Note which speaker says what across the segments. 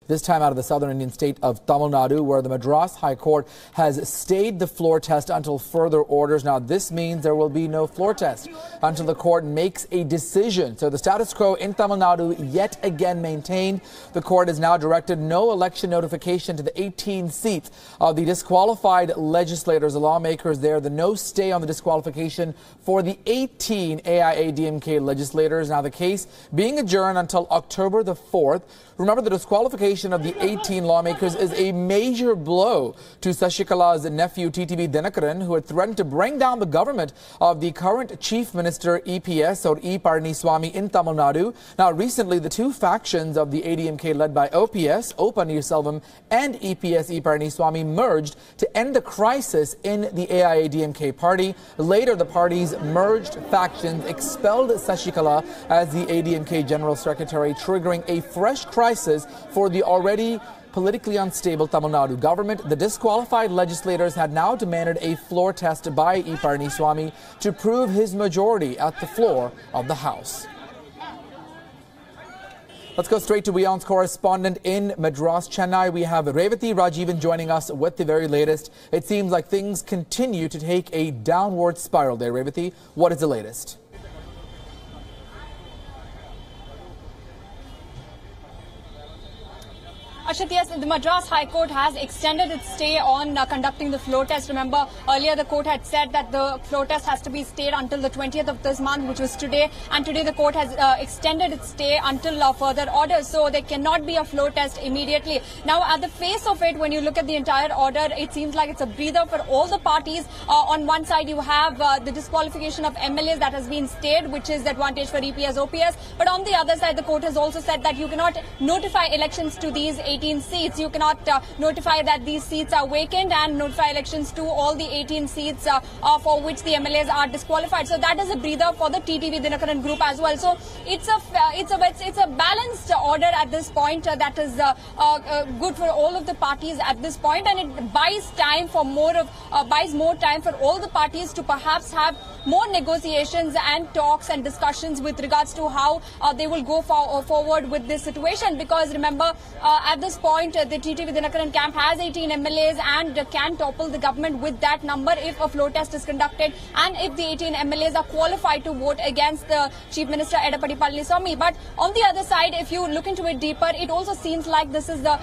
Speaker 1: This time out of the southern Indian state of Tamil Nadu, where the Madras High Court has stayed the floor test until further orders. Now, this means there will be no floor test until the court makes a decision. So the status quo in Tamil Nadu yet again maintained. The court has now directed no election notification to the 18 seats of the disqualified legislators, the lawmakers there. The no stay on the disqualification for the 18 AIDMK legislators. Now, the case being adjourned until October the 4th. Remember, the disqualification of the 18 lawmakers is a major blow to Sashikala's nephew, TTV Dinakaran, who had threatened to bring down the government of the current Chief Minister EPS, or E. Palaniaswamy, in Tamil Nadu. Now, recently, the two factions of the ADMK led by OPS, O. Pannirselvam, and EPS, E. Palaniaswamy, merged to end the crisis in the AIDMK party. Later, the party's merged factions expelled Sashikala as the ADMK General Secretary, triggering a fresh crisis for the already politically unstable Tamil Nadu government. The disqualified legislators had now demanded a floor test by E. Palaniaswamy to prove his majority at the floor of the House. Let's go straight to WION's correspondent in Madras, Chennai. We have Revathi Rajivan joining us with the very latest. It seems like things continue to take a downward spiral there. Revathi, what is the latest?
Speaker 2: Ashit, yes, the Madras High Court has extended its stay on conducting the floor test. Remember, earlier the court had said that the floor test has to be stayed until the 20th of this month, which was today. And today the court has extended its stay until further orders. So there cannot be a floor test immediately. Now, at the face of it, when you look at the entire order, it seems like it's a breather for all the parties. On one side, you have the disqualification of MLAs that has been stayed, which is the advantage for EPS, OPS. But on the other side, the court has also said that you cannot notify elections to these 18 seats. You cannot notify that these seats are vacant and notify elections to all the 18 seats for which the MLAs are disqualified. So that is a breather for the TTV Dinakaran group as well. So it's a balanced order at this point that is good for all of the parties at this point, and it buys time for more time for all the parties to perhaps have more negotiations and talks and discussions with regards to how they will go forward with this situation. Because remember, at this point, the TTV Dinakaran camp has 18 MLAs and can topple the government with that number if a floor test is conducted and if the 18 MLAs are qualified to vote against the Chief Minister Edapadi Palaniaswamy. But on the other side, if you look into it deeper, it also seems like this is a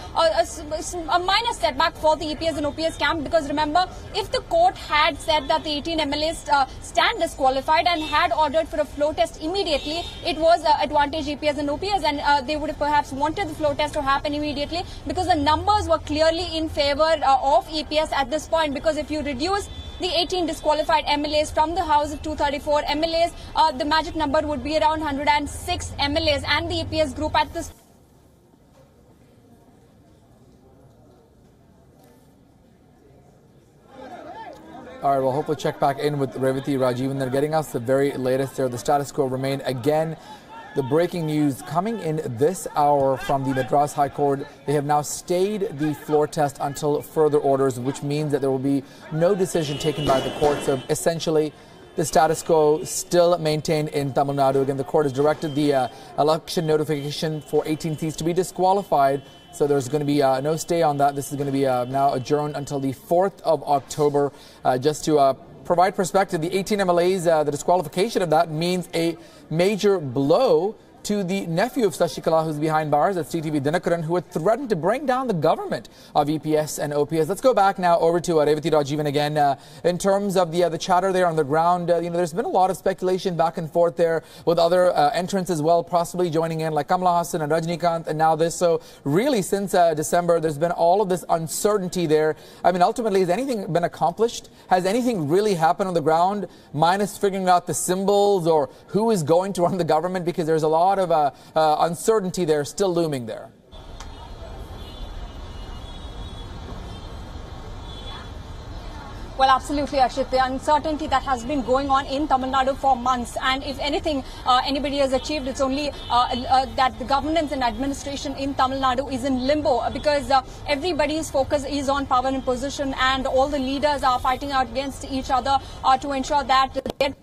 Speaker 2: minor setback for the EPS and OPS camp, because remember, if the court had said that the 18 MLAs stand disqualified and had ordered for a floor test immediately, it was advantage EPS and OPS, and they would have perhaps wanted the floor test to happen immediately, because the numbers were clearly in favor of EPS at this point. Because if you reduce the 18 disqualified MLAs from the House of 234 MLAs, the magic number would be around 106 MLAs, and the EPS group at this
Speaker 1: All right, well, hopefully check back in with Revathi Rajivan. They're getting us the very latest there. The status quo remained. Again, the breaking news coming in this hour from the Madras High Court. They have now stayed the floor test until further orders, which means that there will be no decision taken by the court. So essentially, the status quo still maintained in Tamil Nadu. Again, the court has directed the election notification for 18 seats to be disqualified. So there's going to be no stay on that. This is going to be now adjourned until the 4th of October. Just to provide perspective, the 18 MLAs, the disqualification of that means a major blow to the nephew of Sashikala, who's behind bars, that's TTV Dinakaran, who had threatened to bring down the government of EPS and OPS. Let's go back now over to Revathi Rajivan again. In terms of the chatter there on the ground, there's been a lot of speculation back and forth there with other entrants as well, possibly joining in, like Kamala Hassan and Rajnikant, and now this. So really, since December, there's been all of this uncertainty there. I mean, ultimately, has anything been accomplished? Has anything really happened on the ground, minus figuring out the symbols or who is going to run the government? Because there's a lot of uncertainty there still looming there.
Speaker 2: Well, absolutely, Ashit. The uncertainty that has been going on in Tamil Nadu for months, and if anything anybody has achieved, it's only that the governance and administration in Tamil Nadu is in limbo, because everybody's focus is on power and position, and all the leaders are fighting out against each other to ensure that their